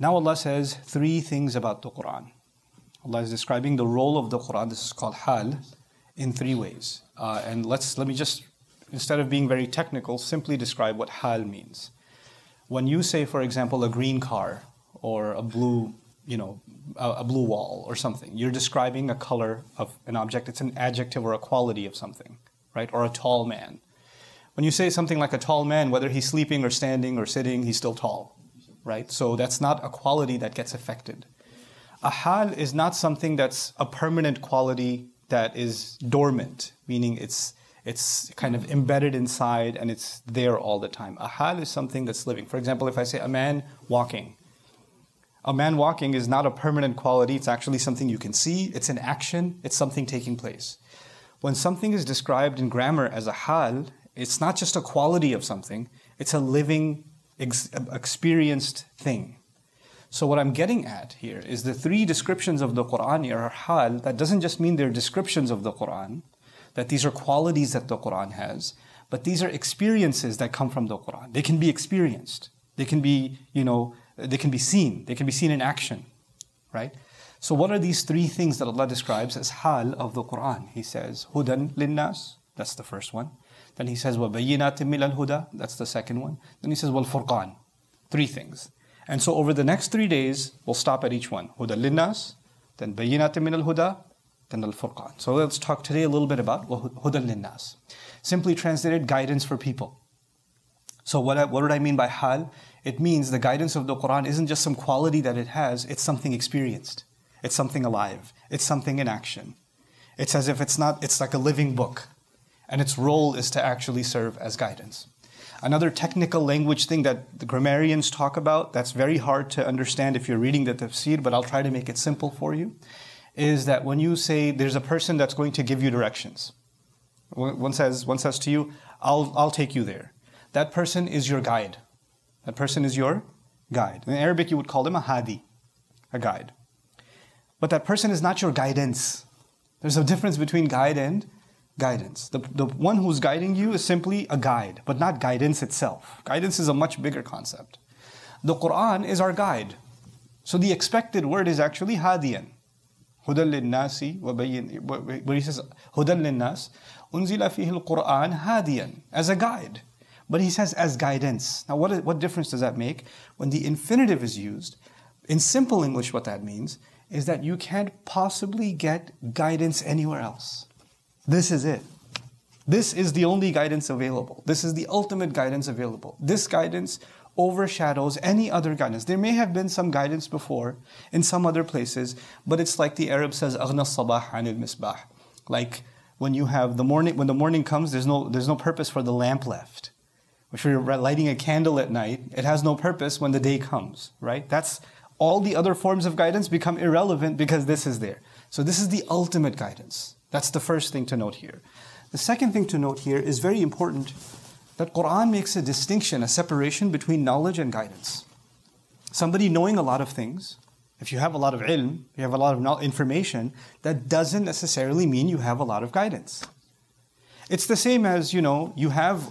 Now Allah says three things about the Quran. Allah is describing the role of the Quran, this is called hal, in three ways. And let me just, instead of being very technical, simply describe what hal means. When you say, for example, a green car or a blue, a blue wall or something, you're describing a color of an object. It's an adjective or a quality of something, right? Or a tall man. When you say something like a tall man, whether he's sleeping or standing or sitting, he's still tall, right? So that's not a quality that gets affected. A hal is not something that's a permanent quality that is dormant, meaning it's kind of embedded inside and it's there all the time. A hal is something that's living. For example, if I say a man walking is not a permanent quality. It's actually something you can see. It's an action. It's something taking place. When something is described in grammar as a hal, it's not just a quality of something. It's a living, experienced thing. So what I'm getting at here is the three descriptions of the Quran are hal. That doesn't just mean they're descriptions of the Quran, that these are qualities that the Quran has, but these are experiences that come from the Quran. They can be experienced. They can be, they can be seen. They can be seen in action, right? So what are these three things that Allah describes as hal of the Quran? He says, hudan linnas, that's the first one. Then he says, وَبَيِّنَاتٍ مِّنَ الْهُدَى, that's the second one. Then he says, وَالْفُرْقَانِ, three things. And so over the next 3 days, we'll stop at each one. Huda linnas, then bayyinatin min al-huda, then al-furqan. So let's talk today a little bit about huda linnas. Simply translated, guidance for people. So what would I mean by hal? It means the guidance of the Quran isn't just some quality that it has, it's something experienced. It's something alive. It's something in action. It's as if it's like a living book. And its role is to actually serve as guidance. Another technical language thing that the grammarians talk about that's very hard to understand if you're reading the tafsir, but I'll try to make it simple for you, is that when you say there's a person that's going to give you directions. One says to you, I'll take you there. That person is your guide. That person is your guide. In Arabic, you would call them a hadi, a guide. But that person is not your guidance. There's a difference between guide and guidance. The one who's guiding you is simply a guide, but not guidance itself. Guidance is a much bigger concept. The Quran is our guide. So the expected word is actually hadiyan. Hudan linnasi where he says hudan linnas unzila fihi al-Quran hadiyan, as a guide. But he says as guidance. Now what difference does that make? When the infinitive is used, in simple English what that means is that you can't possibly get guidance anywhere else. This is it. This is the only guidance available. This is the ultimate guidance available. This guidance overshadows any other guidance. There may have been some guidance before in some other places, but it's like the Arab says, أغنى الصباح عن المصباح. Like when the morning comes, there's no purpose for the lamp left. If you're lighting a candle at night, it has no purpose when the day comes, right? That's all the other forms of guidance become irrelevant because this is there. So this is the ultimate guidance. That's the first thing to note here. The second thing to note here is very important, that Quran makes a distinction, a separation between knowledge and guidance. Somebody knowing a lot of things, if you have a lot of ilm, you have a lot of information, that doesn't necessarily mean you have a lot of guidance. It's the same as, you have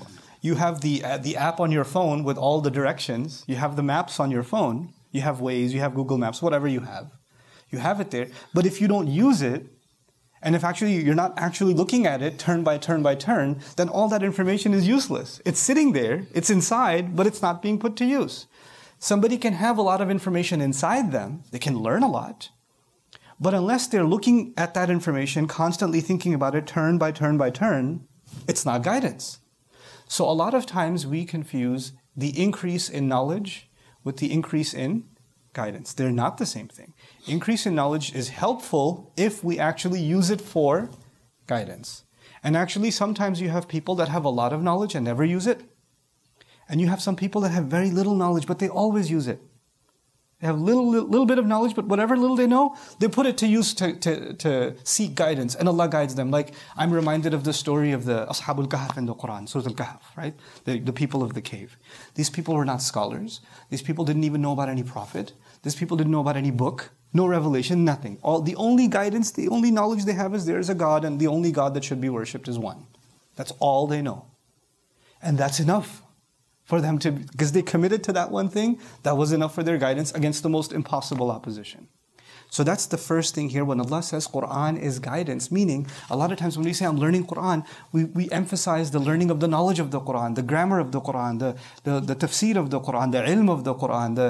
the app on your phone with all the directions, you have the maps on your phone, you have Waze, you have Google Maps, whatever you have it there. But if you don't use it, and if you're not actually looking at it turn by turn by turn, then all that information is useless. It's sitting there, it's inside, but it's not being put to use. Somebody can have a lot of information inside them, they can learn a lot, but unless they're looking at that information, constantly thinking about it turn by turn by turn, it's not guidance. So a lot of times we confuse the increase in knowledge with the increase in guidance. They're not the same thing. Increase in knowledge is helpful if we actually use it for guidance. And actually, sometimes you have people that have a lot of knowledge and never use it. And you have some people that have very little knowledge, but they always use it. They have little bit of knowledge, but whatever little they know, they put it to use to seek guidance, and Allah guides them. Like, I'm reminded of the story of the Ashabul Kahf in the Quran, Surah Al-Kahf, right? The people of the cave. These people were not scholars. These people didn't even know about any prophet. These people didn't know about any book, no revelation, nothing. The only guidance, the only knowledge they have is there is a God, and the only God that should be worshipped is one. That's all they know. And that's enough For them to, because they committed to that one thing, that was enough for their guidance against the most impossible opposition. So that's the first thing here when Allah says Quran is guidance, meaning a lot of times when we say I'm learning Quran, we emphasize the learning of the knowledge of the Quran, the grammar of the Quran, the tafsir of the Quran, the ilm of the Quran, the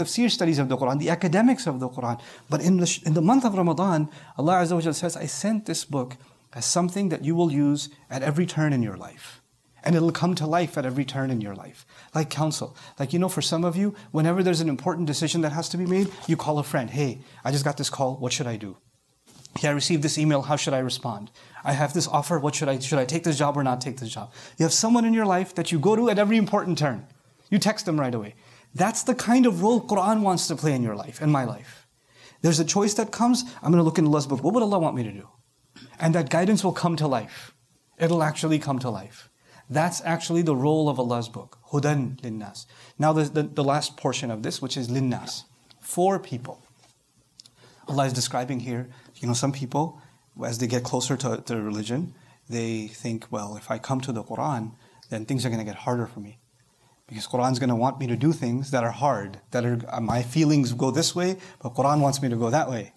tafsir studies of the Quran, the academics of the Quran. But in the month of Ramadan, Allah Azza wa Jalla says, I sent this book as something that you will use at every turn in your life. And it'll come to life at every turn in your life. Like counsel. Like, for some of you, whenever there's an important decision that has to be made, you call a friend. Hey, I just got this call. What should I do? Hey, I received this email. How should I respond? I have this offer. What should I take this job or not take this job? You have someone in your life that you go to at every important turn. You text them right away. That's the kind of role Quran wants to play in your life, in my life. There's a choice that comes. I'm going to look in Allah's book. What would Allah want me to do? And that guidance will come to life. It'll actually come to life. That's actually the role of Allah's book. Hudan linnas. Now the last portion of this, which is linnas. For people. Allah is describing here, some people, as they get closer to religion, they think, well, if I come to the Quran, then things are going to get harder for me. Because Quran's going to want me to do things that are hard, that are my feelings go this way, but Quran wants me to go that way.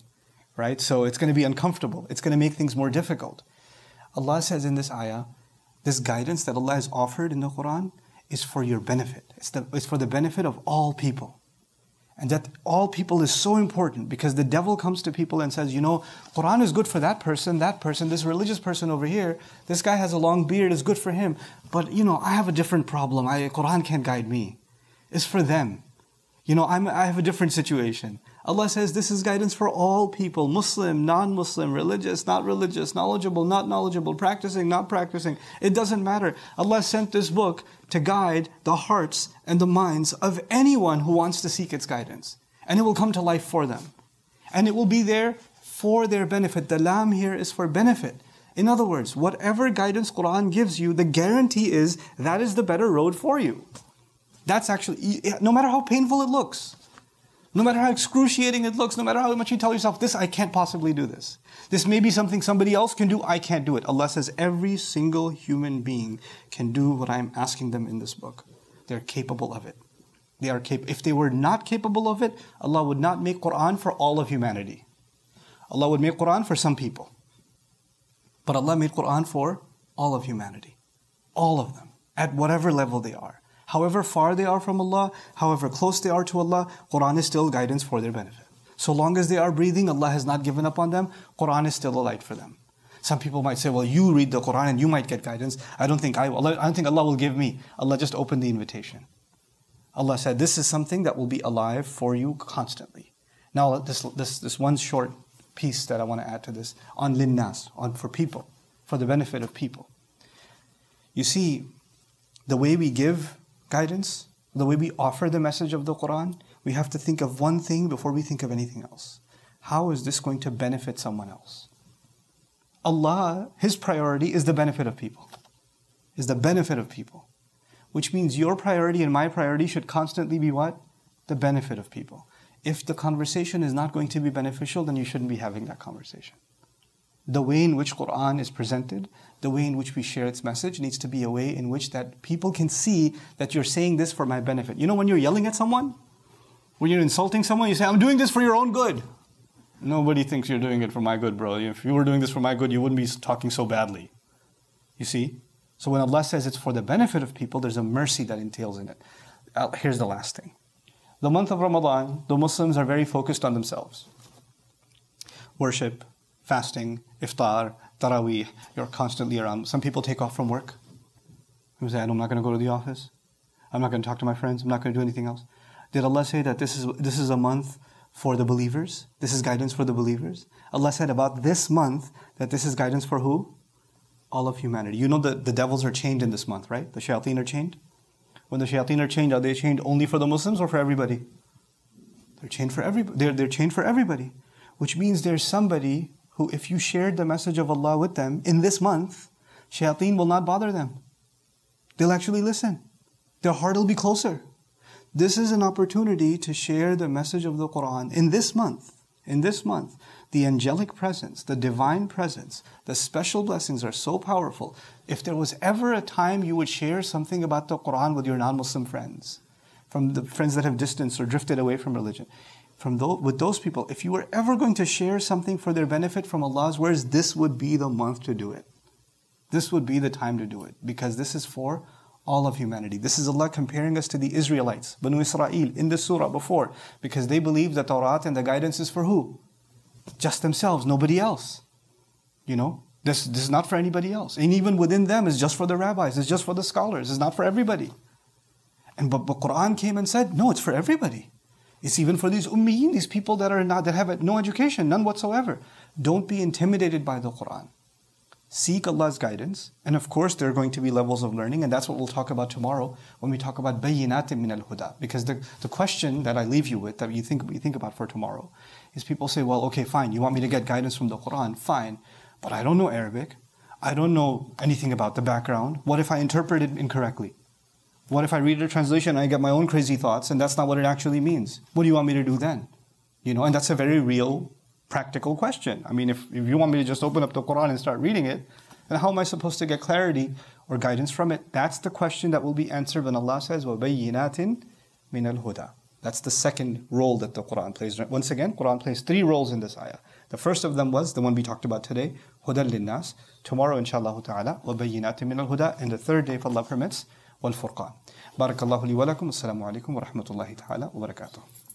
Right? So it's going to be uncomfortable. It's going to make things more difficult. Allah says in this ayah, this guidance that Allah has offered in the Quran is for your benefit. It's for the benefit of all people. And that all people is so important because the devil comes to people and says, Quran is good for that person, this religious person over here, this guy has a long beard, it's good for him. But, I have a different problem. Quran can't guide me. It's for them. I have a different situation. Allah says this is guidance for all people, Muslim, non-Muslim, religious, not religious, knowledgeable, not knowledgeable, practicing, not practicing. It doesn't matter. Allah sent this book to guide the hearts and the minds of anyone who wants to seek its guidance. And it will come to life for them. And it will be there for their benefit. The lam here is for benefit. In other words, whatever guidance Quran gives you, the guarantee is that is the better road for you. That's actually, no matter how painful it looks, no matter how excruciating it looks, no matter how much you tell yourself, I can't possibly do this. This may be something somebody else can do, I can't do it. Allah says every single human being can do what I'm asking them in this book. They're capable of it. If they were not capable of it, Allah would not make Quran for all of humanity. Allah would make Quran for some people. But Allah made Quran for all of humanity. All of them. At whatever level they are. However far they are from Allah, however close they are to Allah, Quran is still guidance for their benefit. So long as they are breathing, Allah has not given up on them, Quran is still a light for them. Some people might say, well, you read the Quran and you might get guidance. I don't think Allah will give me. Allah just opened the invitation. Allah said, this is something that will be alive for you constantly. Now, this one short piece that I want to add to this, on linnas, for people, for the benefit of people. You see, the way we give guidance, the way we offer the message of the Quran, we have to think of one thing before we think of anything else. How is this going to benefit someone else? Allah, His priority is the benefit of people. Is the benefit of people. Which means your priority and my priority should constantly be what? The benefit of people. If the conversation is not going to be beneficial, then you shouldn't be having that conversation. The way in which Quran is presented, the way in which we share its message needs to be a way in which that people can see that you're saying this for my benefit. When you're yelling at someone, when you're insulting someone, you say, I'm doing this for your own good. Nobody thinks you're doing it for my good, bro. If you were doing this for my good, you wouldn't be talking so badly. You see? So when Allah says it's for the benefit of people, there's a mercy that entails in it. Here's the last thing. The month of Ramadan, the Muslims are very focused on themselves. Worship, fasting, iftar, taraweeh, you're constantly around. Some people take off from work. People say, I'm not going to go to the office. I'm not going to talk to my friends. I'm not going to do anything else. Did Allah say that this is a month for the believers? This is guidance for the believers? Allah said about this month that this is guidance for who? All of humanity. The devils are chained in this month, right? The shayateen are chained. When the shayateen are chained only for the Muslims or for everybody? They're chained for everybody. They're chained for everybody. Which means there's somebody who, if you shared the message of Allah with them in this month, shayateen will not bother them. They'll actually listen. Their heart will be closer. This is an opportunity to share the message of the Quran in this month. In this month. the angelic presence, the divine presence, the special blessings are so powerful. If there was ever a time you would share something about the Quran with your non-Muslim friends, from the friends that have distanced or drifted away from religion, with those people, if you were ever going to share something for their benefit from Allah's words, this would be the month to do it. This would be the time to do it, because this is for all of humanity. This is Allah comparing us to the Israelites, Banu Israel, in the surah before, because they believe that Tawrat and the guidance is for who? Just themselves, nobody else. This is not for anybody else. And even within them, it's just for the rabbis, it's just for the scholars, it's not for everybody. But Quran came and said, no, it's for everybody. It's even for these ummiyin, these people that have no education, none whatsoever. Don't be intimidated by the Quran. Seek Allah's guidance, and of course there are going to be levels of learning, and that's what we'll talk about tomorrow when we talk about bayyinatin min al-huda. Because the question that I leave you with, that you think about for tomorrow, is people say, well, okay, fine, you want me to get guidance from the Quran, fine, but I don't know Arabic, I don't know anything about the background. What if I interpret it incorrectly? What if I read a translation and I get my own crazy thoughts and that's not what it actually means? What do you want me to do then? And that's a very real, practical question. I mean, if you want me to just open up the Quran and start reading it, then how am I supposed to get clarity or guidance from it? That's the question that will be answered when Allah says, وَبَيِّنَاتٍ مِنَ الْهُدَى. That's the second role that the Quran plays. Once again, Quran plays 3 roles in this ayah. The first of them was the one we talked about today, هُدًى لِلنَّاسِ. Tomorrow, inshallah ta'ala, وَبَيِّنَاتٍ مِنَ الْهُدَى. And the third day, if Allah permits, والفرقان. بارك الله لي ولكم. السلام عليكم ورحمة الله تعالى وبركاته.